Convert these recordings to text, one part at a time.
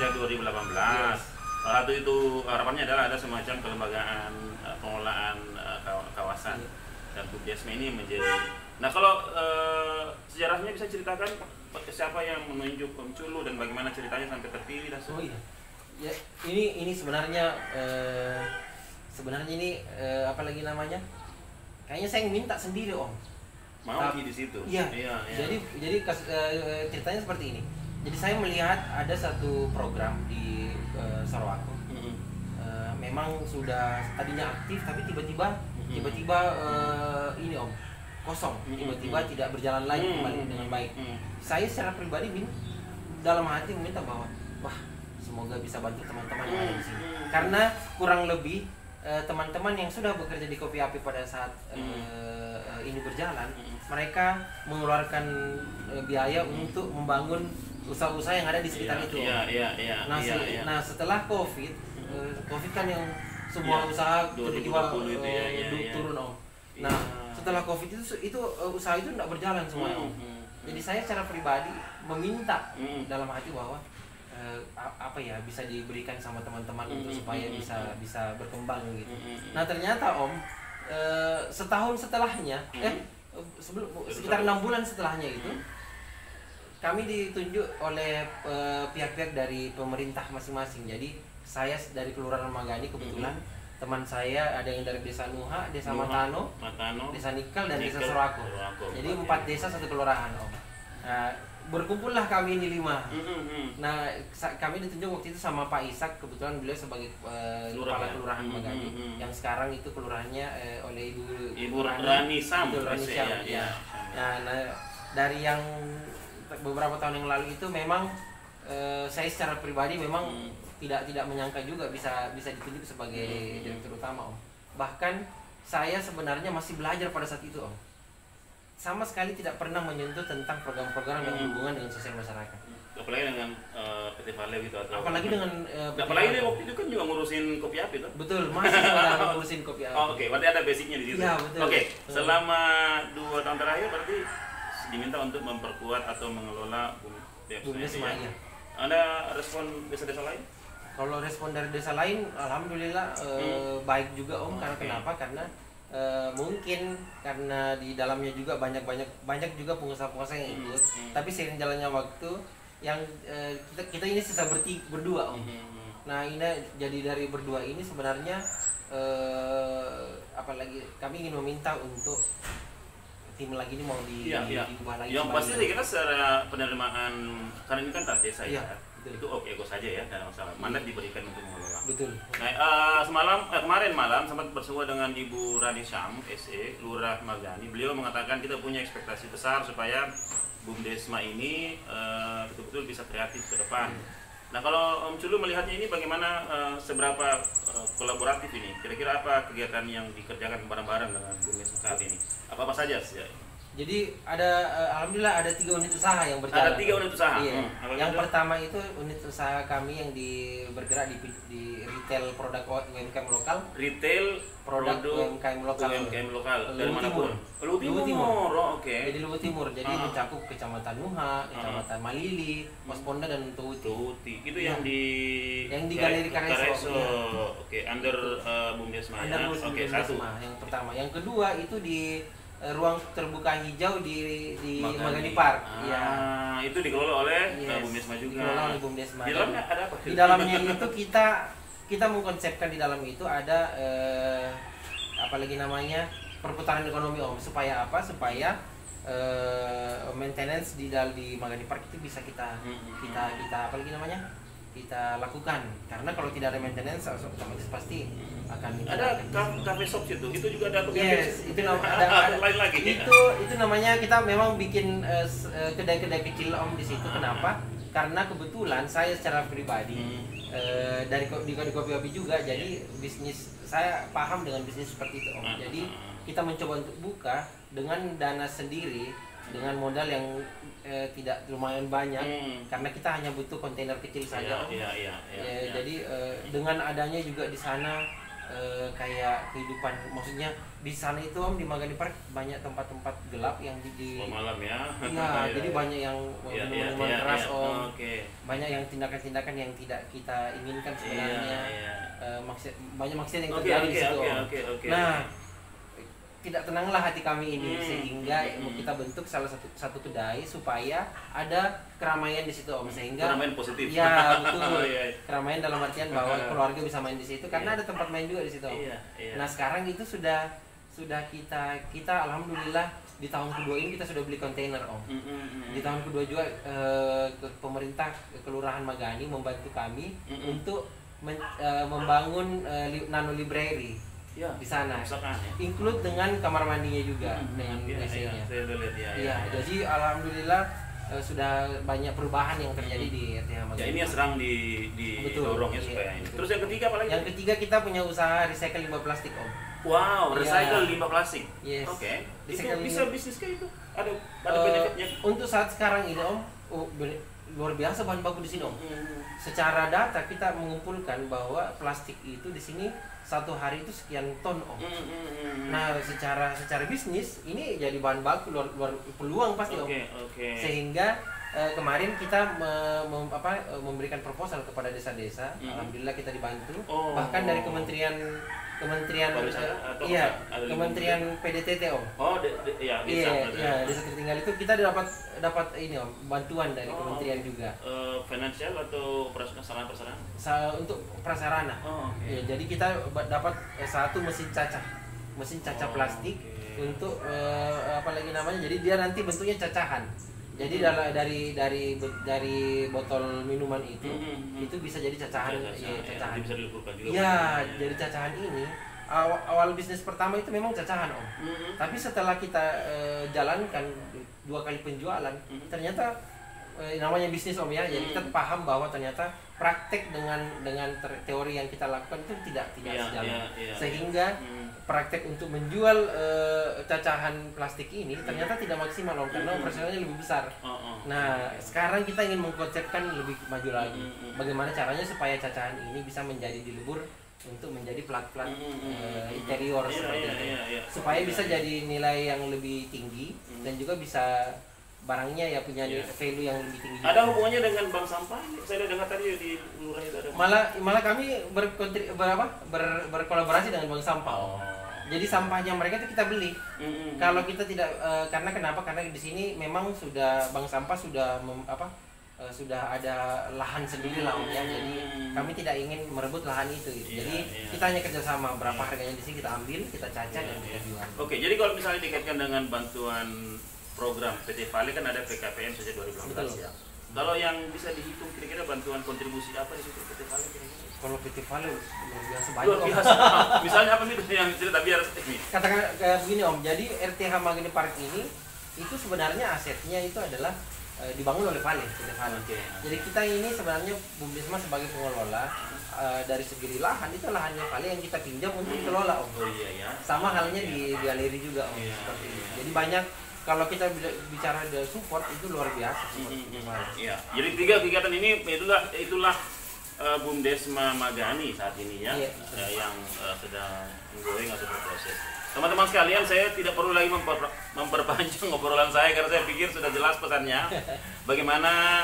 sejak 2018. Salah satu itu harapannya adalah ada semacam kelembagaan pengelolaan kawasan dan BUMDesma ini menjadi. Nah kalau sejarahnya bisa ceritakan siapa yang menunjuk Om Culu dan bagaimana ceritanya sampai terpilih dan Oh iya, ya ini sebenarnya ini apa lagi namanya? Kayaknya saya minta sendiri Om. mau di situ. Iya. Jadi ceritanya seperti ini. Jadi saya melihat ada satu program di Sarawak. Memang sudah tadinya aktif tapi tiba-tiba ini Om kosong, tiba-tiba tidak berjalan lagi kembali dengan baik. Saya secara pribadi dalam hati meminta bahwa wah semoga bisa bantu teman-teman yang ada di sini. Karena kurang lebih teman-teman yang sudah bekerja di Kopi Api pada saat ini berjalan, mereka mengeluarkan biaya untuk membangun usaha-usaah yang ada di sekitar itu. Nah, setelah COVID kan yang semua usaha tiba-tiba turun Om. Nah, setelah COVID itu usaha itu tidak berjalan semua Om. Jadi saya secara pribadi meminta dalam hati bahwa apa ya bisa diberikan sama teman-teman untuk supaya bisa berkembang gitu. Nah ternyata Om setahun setelahnya sekitar 6 bulan setelahnya itu kami ditunjuk oleh pihak-pihak dari pemerintah masing-masing. Jadi saya dari Kelurahan Magani kebetulan teman saya ada yang dari Desa Nuha, Desa Matano, Desa Nikal dan Desa Sorako. Jadi 4 desa 1 kelurahan Om. Nah, berkumpullah kami ini 5. Nah, kami ditunjuk waktu itu sama Pak Ishak, kebetulan beliau sebagai kepala kelurahan Magani. Yang sekarang itu kelurahannya oleh Ibu Rani Sam. Ya. Nah, dari yang beberapa tahun yang lalu itu memang saya secara pribadi memang tidak menyangka juga bisa ditunjuk sebagai direktur utama Om. Bahkan saya sebenarnya masih belajar pada saat itu Om. Sama sekali tidak pernah menyentuh tentang program-program yang berhubungan dengan sosial masyarakat. Apalagi dengan PT Vale gitu atau apalagi dengan apalagi dia waktu itu kan juga ngurusin Kopi Api tuh. Betul, masih malah ngurusin Kopi Api. Oke, berarti ada basicnya di situ. Ya, betul. Oke, selama 2 tahun terakhir berarti diminta untuk memperkuat atau mengelola BUMDesma. Ya. Ada respon desa-desa lain? Kalau respon dari desa lain, alhamdulillah baik juga Om. Karena kenapa? Karena mungkin karena di dalamnya juga banyak juga pengusaha-pengusaha yang ikut. Tapi seiring jalannya waktu, yang kita ini sisa berdua Om. Nah ini jadi dari berdua ini sebenarnya apalagi kami ingin meminta untuk tim lagi ini mau diubah lagi. Yang pasti kita secara penerimaan karena ini kan tak desa ya. Itu oke saja ya, tidak masalah. Mandat diberikan untuk mengelola. Betul. Nah, kemarin malam sempat bersua dengan Ibu Rani Syam, SE, Lurah Magani. Beliau mengatakan kita punya ekspektasi besar supaya BUMDesma ini betul-betul bisa kreatif ke depan. Nah, kalau Om Culu melihatnya ini bagaimana, seberapa kolaboratif ini? Kira-kira apa kegiatan yang dikerjakan bareng-bareng dengan BUMDesma saat ini? Apa saja sih? Jadi alhamdulillah ada 3 unit usaha yang berjalan. Ada 3 unit usaha. Iya. Yang pertama itu unit usaha kami yang bergerak di retail produk UMKM lokal. Retail produk UMKM lokal. Dari mana pun? Luwu Timur. Oke. Jadi Luwu Timur. Jadi mencakup Kecamatan Nuha, Kecamatan Malili, Posponda dan Tuuti. Itu yang di Galeri Kareso. Oke, under BUMDesma. Oke, satu. Yang pertama. Yang kedua itu di ruang terbuka hijau di Magani Park. Itu dikelola oleh BUMDesma juga. Dikelola oleh BUMDesma. Di dalamnya ada apa? Di dalamnya itu kita mengkonsepkan di dalam itu ada apalagi namanya perputaran ekonomi Om. Supaya apa? Supaya maintenance di Magani Park itu bisa kita apalagi namanya? Kita lakukan. Karena kalau tidak ada maintenance otomatis pasti akan ada cafe shop itu juga ada itu ada lain lagi. Itu namanya kita memang bikin kedai-kedai kecil Om di situ. Kenapa? Karena kebetulan saya secara pribadi di Kopi Api juga, jadi bisnis saya paham dengan bisnis seperti itu Om. Jadi kita mencoba untuk buka dengan dana sendiri, dengan modal yang tidak lumayan banyak, karena kita hanya butuh kontainer kecil saja Om. Jadi dengan adanya juga di sana kayak kehidupan, maksudnya di sana itu Om, di Magani Park banyak tempat-tempat gelap yang di malam ya. Iya, jadi banyak yang minuman keras Om. Okay. Banyak yang tindakan-tindakan yang tidak kita inginkan sebenarnya. Banyak maksiat yang terjadi di situ Om. Nah, tidak tenanglah hati kami ini sehingga kita bentuk salah satu kedai supaya ada keramaian di situ Om, sehingga keramaian positif. Ya, betul. Keramaian dalam artian bahwa keluarga bisa main di situ karena ada tempat main juga di situ Om. Nah, sekarang itu sudah kita alhamdulillah di tahun kedua ini kita sudah beli kontainer Om. Di tahun kedua juga pemerintah Kelurahan Magani membantu kami untuk membangun nano library. Ya, di sana, ya. Include dengan kamar mandinya juga dengan AC-nya. Jadi alhamdulillah sudah banyak perubahan yang terjadi di RTH Magani. Ya, ini yang serang didorong ya supaya ini. Terus yang ketiga apa lagi? Yang ketiga kita punya usaha recycle limbah plastik Om. Wow, recycle limbah plastik. Yes. Oke. Itu Recycle bisa bisnis kayak itu? Ada benefitnya? Untuk saat sekarang ini Om, luar biasa bahan baku di sini Om. Secara data kita mengumpulkan bahwa plastik itu di sini satu hari itu sekian ton Om. Nah, secara bisnis ini jadi bahan baku luar peluang pasti Om. Sehingga kemarin kita memberikan proposal kepada desa-desa. Alhamdulillah kita dibantu. Bahkan dari Kementerian Kementerian PDTT Om. Desa tertinggal itu kita dapat ini Om, bantuan dari kementerian juga. Finansial atau prasarana? Untuk prasarana. Ya, jadi kita dapat satu mesin cacah plastik untuk apa lagi namanya? Jadi dia nanti bentuknya cacahan. Jadi dari botol minuman itu bisa jadi cacahan. Cacahan. Bisa dilukurkan juga. Iya, jadi cacahan ini awal bisnis pertama itu memang cacahan Om. Tapi setelah kita jalankan 2 kali penjualan, ternyata namanya bisnis Om ya. Jadi kita paham bahwa ternyata praktek dengan teori yang kita lakukan itu tidak sejalan. Sehingga praktek untuk menjual cacahan plastik ini ternyata tidak maksimal Om, karena operasionalnya lebih besar. Nah, sekarang kita ingin mengkonsepkan lebih maju lagi. Bagaimana caranya supaya cacahan ini bisa menjadi dilebur untuk menjadi plat-plat interior seperti itu. Supaya bisa jadi nilai yang lebih tinggi dan juga bisa barangnya ya punya value yang lebih tinggi. Ada hubungannya dengan bank sampah? Saya dengar tadi di lurah itu ada. Malah kami berkolaborasi dengan bank sampah. Jadi sampahnya mereka itu kita beli. Kalau kita tidak karena kenapa? Karena di sini memang sudah bank sampah sudah sudah ada lahan sendiri lah Om ya. Jadi kami tidak ingin merebut lahan itu gitu. Jadi kita hanya kerjasama, berapa harganya di sini kita ambil, kita cacat dan kita jual. Oke, jadi kalau misalnya dikaitkan dengan bantuan program PT Vale kan ada PKPM sejak 2016 ya. Kalau yang bisa dihitung kira-kira bantuan kontribusi apa di situ PT Vale kira-kira? Kalau PT Vale luar biasa banyak. Luar biasa. Misalnya apa nih yang cerita biar ini? Katakan kayak begini Om. Jadi RTH Magani Park ini itu sebenarnya asetnya itu adalah dibangun oleh Vale, PT Vale. Jadi kita ini sebenarnya Bumdesma sebagai pengelola dari segi lahan itu lahannya Vale yang kita pinjam untuk dikelola Om. Sama halnya di galeri juga Om. Seperti itu. Jadi banyak. Kalau kita bicara dari support itu luar biasa. Jadi 3 kegiatan ini itulah Bumdesma Magani saat ini ya, yang sedang ongoing atau berproses. Teman-teman sekalian, saya tidak perlu lagi memperpanjang obrolan saya karena saya pikir sudah jelas pesannya. Bagaimana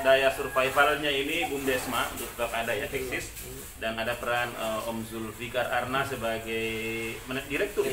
daya survivalnya ini Bumdesma untuk tetap ada ya eksis, dan ada peran Om Zulfikar Arna sebagai direktur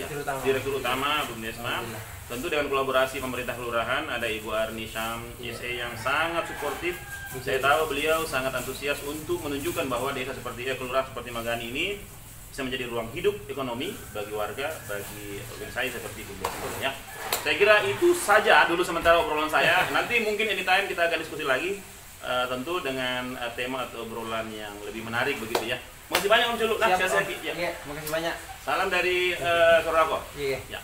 utama Bumdesma. Tentu dengan kolaborasi pemerintah kelurahan, ada Ibu Arni Syam YSE yang sangat suportif. Saya tahu beliau sangat antusias untuk menunjukkan bahwa desa seperti kelurahan seperti Magani ini bisa menjadi ruang hidup ekonomi bagi warga, bagi organisasi seperti Bumdesma ya. Saya kira itu saja dulu sementara obrolan saya. Nanti mungkin anytime kita akan diskusi lagi, tentu dengan tema atau obrolan yang lebih menarik begitu ya. Makasih banyak Om Juluk. Makasih banyak. Salam dari Sorako. Iya. Ya.